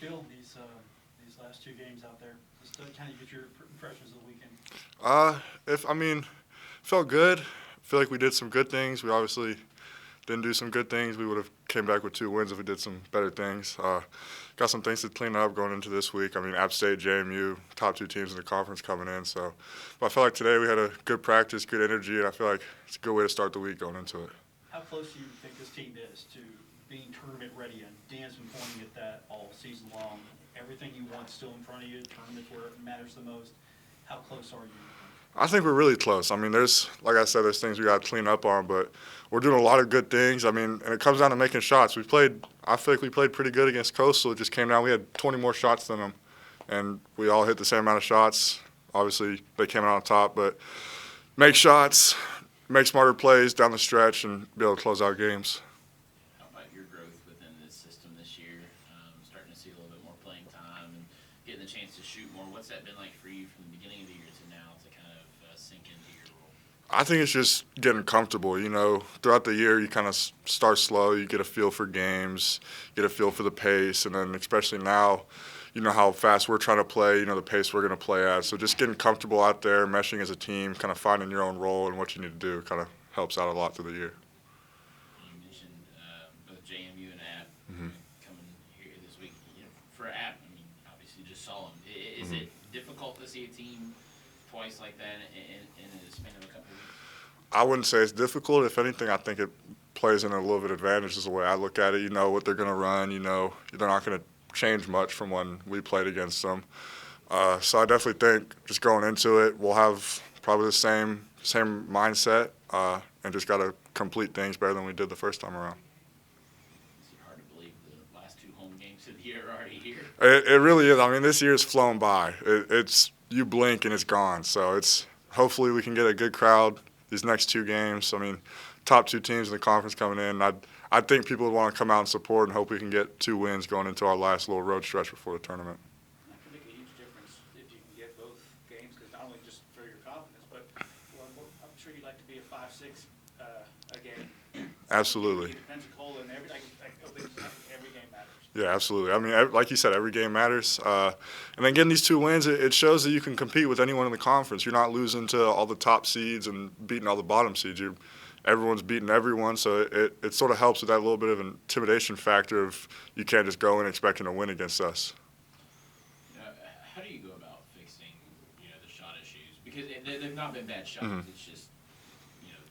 feel these last two games out there? Just to kind of get your impressions of the weekend. If I mean, felt good. Feel like we did some good things. We obviously didn't do some good things. We would have came back with 2 wins if we did some better things. Got some things to clean up going into this week. I mean, App State, JMU, top 2 teams in the conference coming in. So, but I feel like today we had a good practice, good energy, and I feel like it's a good way to start the week going into it. How close do you think this team is to being tournament ready? And Dan's been pointing at that all season long. Everything you want still in front of you. Tournaments where it matters the most. How close are you? I think we're really close. I mean, like I said, there's things we got to clean up on, but we're doing a lot of good things. I mean, and it comes down to making shots. I feel like we played pretty good against Coastal. It just came down, we had 20 more shots than them, and we all hit the same amount of shots. Obviously, they came out on top, but make shots, make smarter plays down the stretch, and be able to close out games. How about your growth within this system this year? Starting to see a little bit more playing time and getting the chance to shoot more. What's that been like for you from the beginning of the year to now to kind of sink into your role? I think it's just getting comfortable. Throughout the year, you kind of start slow. You get a feel for games, get a feel for the pace, and then especially now, you know how fast we're trying to play, the pace we're going to play at. So just getting comfortable out there, meshing as a team, kind of finding your own role and what you need to do kind of helps out a lot through the year. You mentioned both JMU and App coming here this week. For App, I mean, obviously just saw them. Is it difficult to see a team twice like that in the span of a couple of weeks? I wouldn't say it's difficult. If anything, I think it plays in a little bit of advantage is the way I look at it. You know what they're going to run. They're not going to change much from when we played against them. So I definitely think just going into it, we'll have probably the same mindset and just got to complete things better than we did the first time around. Is it hard to believe the last 2 home games of the year are already here? It really is. I mean, this year's flown by. It's you blink and it's gone. So it's hopefully we can get a good crowd these next 2 games. I mean, top 2 teams in the conference coming in. I think people would want to come out and support and hope we can get 2 wins going into our last little road stretch before the tournament. That can make a huge difference if you can get both games, because not only just for your confidence, but I'm sure you'd like to be a 5-6 a game. Absolutely. Pensacola and every game matters. Yeah, absolutely. I mean, like you said, every game matters. And then getting these 2 wins, it shows that you can compete with anyone in the conference. You're not losing to all the top seeds and beating all the bottom seeds. Everyone's beating everyone, so it sort of helps with that little bit of intimidation factor of you can't just go in expecting to win against us. How do you go about fixing, the shot issues? Because they've not been bad shots. It's just,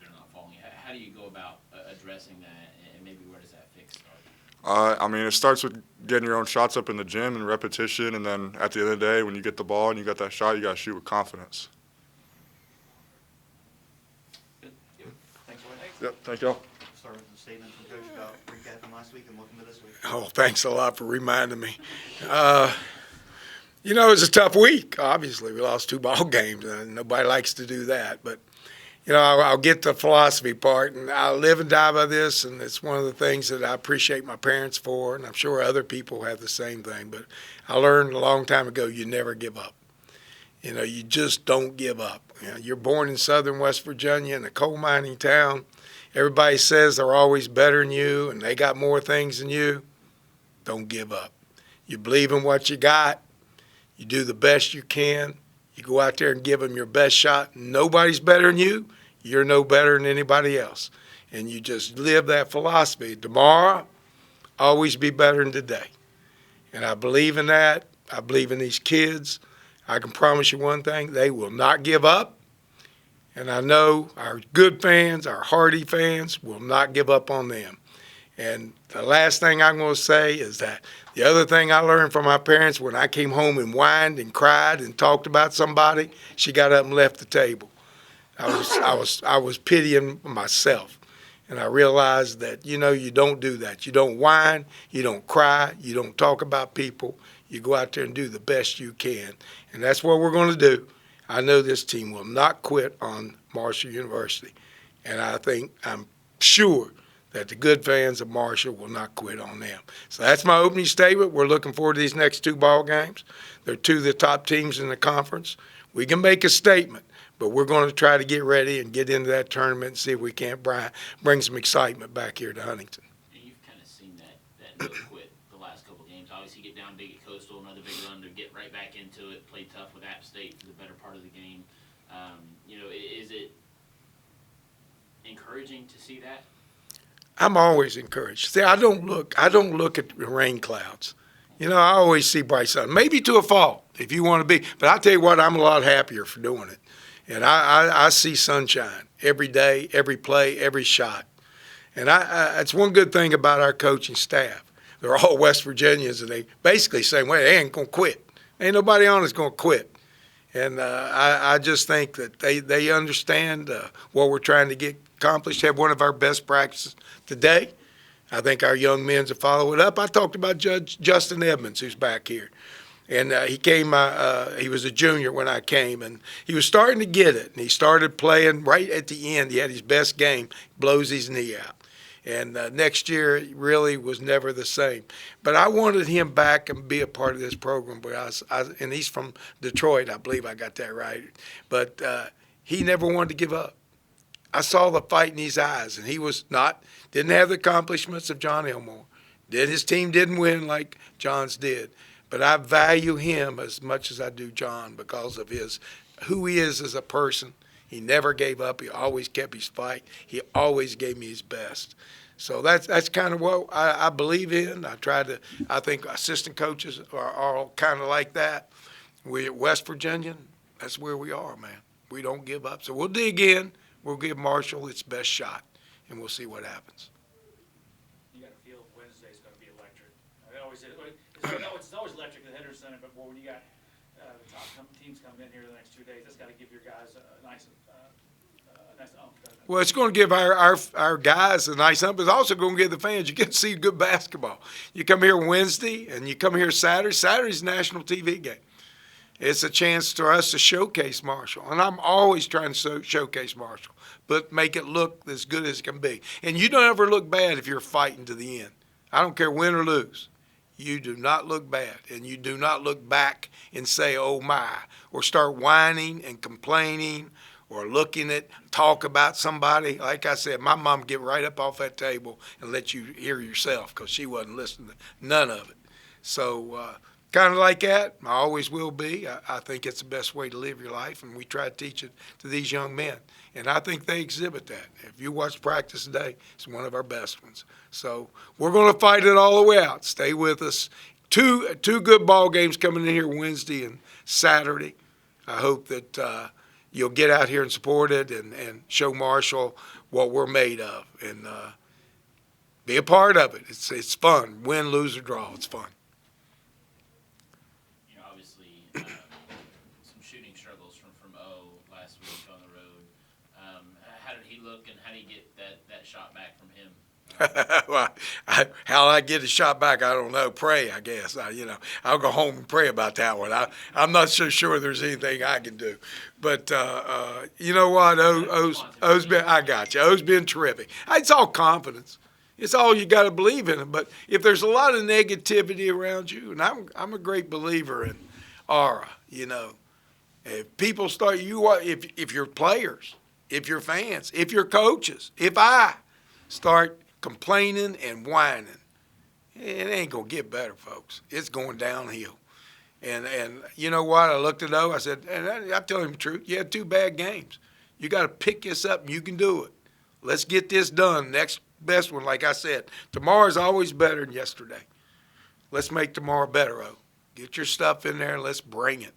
they're not falling. How do you go about addressing that, and maybe where does that fix start? I mean, it starts with getting your own shots up in the gym and repetition, and then at the end of the day, when you get the ball and you got that shot, you got to shoot with confidence. Yep, thank y'all. Start with a statement from Coach about recapping last week and looking to this week. Oh, thanks a lot for reminding me. It was a tough week, obviously. We lost 2 ball games, and nobody likes to do that. But, I'll get the philosophy part, and I live and die by this, and it's one of the things that I appreciate my parents for, and I'm sure other people have the same thing. But I learned a long time ago, you never give up. You just don't give up. You're born in southern West Virginia in a coal mining town. Everybody says they're always better than you and they got more things than you. Don't give up. You believe in what you got. You do the best you can. You go out there and give them your best shot. Nobody's better than you. You're no better than anybody else. And you just live that philosophy. Tomorrow, always be better than today. And I believe in that. I believe in these kids. I can promise you one thing, they will not give up. And I know our good fans, our hardy fans, will not give up on them. And the last thing I'm going to say is that the other thing I learned from my parents, when I came home and whined and cried and talked about somebody, she got up and left the table. I was pitying myself. And I realized that, you don't do that. You don't whine, you don't cry, you don't talk about people. You go out there and do the best you can. And that's what we're going to do. I know this team will not quit on Marshall University. And I'm sure that the good fans of Marshall will not quit on them. So that's my opening statement. We're looking forward to these next 2 ball games. They're 2 of the top teams in the conference. We can make a statement, but we're going to try to get ready and get into that tournament and see if we can't bring some excitement back here to Huntington. And you've kind of seen that no quit the last couple of games. Obviously, obviously get down big at Coastal, another big run to get right back into it, play tough with App State for the better part of the game. Is it encouraging to see that? I'm always encouraged. See, I don't look at the rain clouds. I always see bright sun. Maybe to a fault, if you want to be. But I tell you what, I'm a lot happier for doing it. And I see sunshine every day, every play, every shot. And it's one good thing about our coaching staff. They're all West Virginians, and they basically say, well, they ain't going to quit. Ain't nobody on is going to quit. And I just think that they understand what we're trying to get accomplished. Have one of our best practices today. I think our young men to follow it up. I talked about Judge Justin Edmonds, who's back here. And he came, he was a junior when I came, and he was starting to get it. And he started playing right at the end. He had his best game, blows his knee out. And next year, it really was never the same. But I wanted him back and be a part of this program. But and he's from Detroit, I believe I got that right. But he never wanted to give up. I saw the fight in his eyes, and he didn't have the accomplishments of John Elmore. His team didn't win like John's did. But I value him as much as I do John because of who he is as a person. He never gave up. He always kept his fight. He always gave me his best. So that's kind of what I believe in. I think assistant coaches are all kind of like that. We at West Virginia, that's where we are, man. We don't give up. So we'll dig in. We'll give Marshall its best shot, and we'll see what happens. You got to feel Wednesday's going to be electric. It's always electric at the Henderson Center, but when you got the top teams coming in here the next 2 days, that's got to give your guys a nice ump. Well, it's going to give our guys a nice ump. It's also going to give the fans. You get to see good basketball. You come here Wednesday, and you come here Saturday. Saturday's a national TV game. It's a chance for us to showcase Marshall. And I'm always trying to showcase Marshall, but make it look as good as it can be. And you don't ever look bad if you're fighting to the end. I don't care win or lose. You do not look bad, and you do not look back and say, oh, my, or start whining and complaining or talk about somebody. Like I said, my mom get right up off that table and let you hear yourself because she wasn't listening to none of it. So kind of like that, I always will be. I think it's the best way to live your life, and we try to teach it to these young men. And I think they exhibit that. If you watch practice today, it's one of our best ones. So we're going to fight it all the way out. Stay with us. Two good ball games coming in here Wednesday and Saturday. I hope that you'll get out here and support it and show Marshall what we're made of and be a part of it. It's fun. Win, lose, or draw. It's fun. Obviously, some shooting struggles from O last week on the road. How did he look, and how do you get that shot back from him? Well, how I get a shot back, I don't know. Pray, I guess. I'll go home and pray about that one. I'm not so sure there's anything I can do. But you know what? O's been. I got you. O's been terrific. It's all confidence. It's all you got to believe in it. But if there's a lot of negativity around you, and I'm a great believer in aura. If people start if your players, if your fans, if your coaches, if I start complaining and whining, it ain't going to get better, folks. It's going downhill. And you know what? I looked at O. I said, and I tell him the truth, you had 2 bad games. You got to pick this up, and you can do it. Let's get this done. Next best one, like I said, tomorrow's always better than yesterday. Let's make tomorrow better, O. Get your stuff in there, and let's bring it,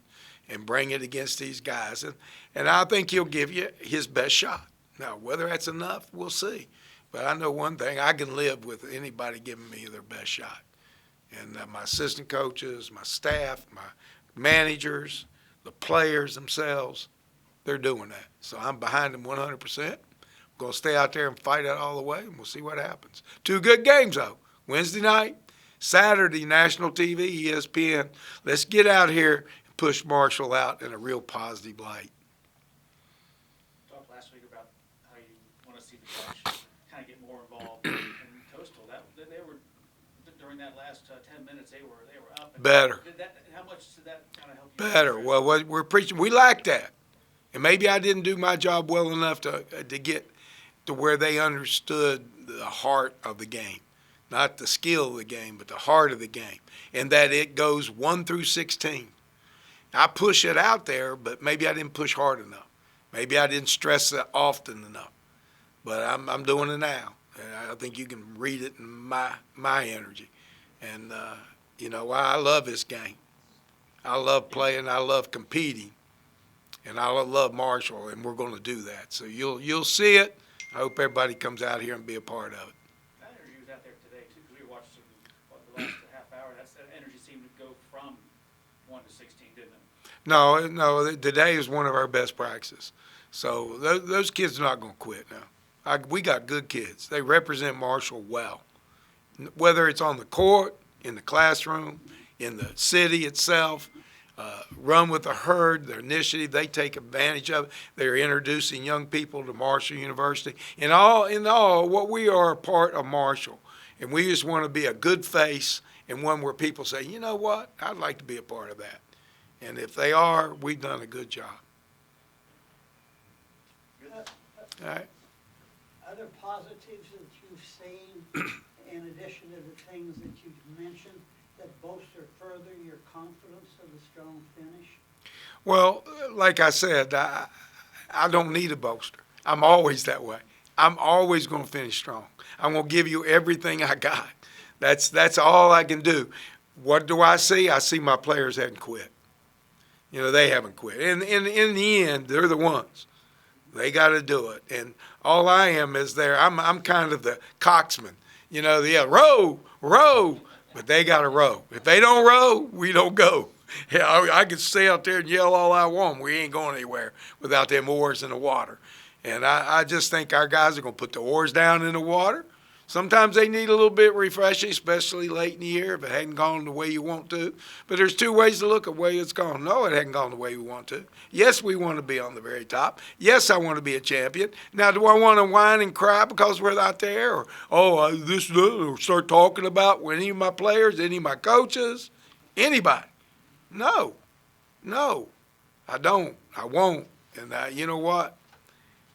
and bring it against these guys. And I think he'll give you his best shot. Now, whether that's enough, we'll see. But I know one thing, I can live with anybody giving me their best shot. And my assistant coaches, my staff, my managers, the players themselves, they're doing that. So I'm behind them 100%. I'm going to stay out there and fight it all the way, and we'll see what happens. 2 good games, though. Wednesday night, Saturday, national TV, ESPN. Let's get out here and push Marshall out in a real positive light. Talked last week about how you want to see the coach kind of get more involved in Coastal. They were during that last 10 minutes. They were up. And Better. How much did that kind of help you? Better. Well, what we're preaching, we lack that, and maybe I didn't do my job well enough to get to where they understood the heart of the game. not the skill of the game, but the heart of the game, and that it goes 1 through 16. I push it out there, but maybe I didn't push hard enough. Maybe I didn't stress it often enough. But I'm doing it now. And I think you can read it in my energy. And, I love this game. I love playing. I love competing. And I love Marshall, and we're going to do that. So you'll see it. I hope everybody comes out here and be a part of it. That energy was out there today, too, because we watched the last half hour. That energy seemed to go from 1 to 16, didn't it? No, today is one of our best practices. So those kids are not going to quit now. We got good kids. They represent Marshall well. Whether it's on the court, in the classroom, in the city itself, run with the herd, their initiative, they take advantage of it. They're introducing young people to Marshall University. In all, what we are a part of Marshall, and we just want to be a good face and one where people say, you know what, I'd like to be a part of that. And if they are, we've done a good job. All right. Other positives that you've seen, in addition to the things that you've mentioned, that bolster further your confidence of a strong finish? Well, like I said, I don't need a bolster. I'm always that way. I'm always going to finish strong. I'm going to give you everything I got. That's all I can do. What do I see? I see my players haven't quit. They haven't quit. And in the end, they're the ones. They got to do it. And all I am is there. I'm kind of the coxman. Row, row. But they got to row. If they don't row, we don't go. Yeah, I can stay out there and yell all I want. We ain't going anywhere without them oars in the water. And I just think our guys are going to put the oars down in the water. Sometimes they need a little bit refreshing, especially late in the year if it hadn't gone the way you want to. But there's two ways to look at the way it's gone. No, it hadn't gone the way we want to. Yes, we want to be on the very top. Yes, I want to be a champion. Now, do I want to whine and cry because we're not there? Or start talking about any of my players, any of my coaches, anybody? No, I don't. I won't. And you know what?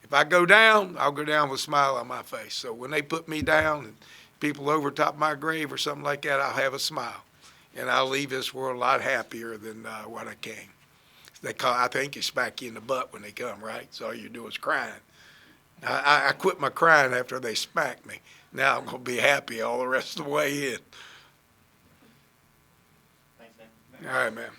If I go down, I'll go down with a smile on my face. So when they put me down and people over top my grave or something like that, I'll have a smile. And I'll leave this world a lot happier than what I came. I think they smack you in the butt when they come, right? So all you do is crying. I quit my crying after they smacked me. Now I'm going to be happy all the rest of the way in. Thanks, man. All right, man.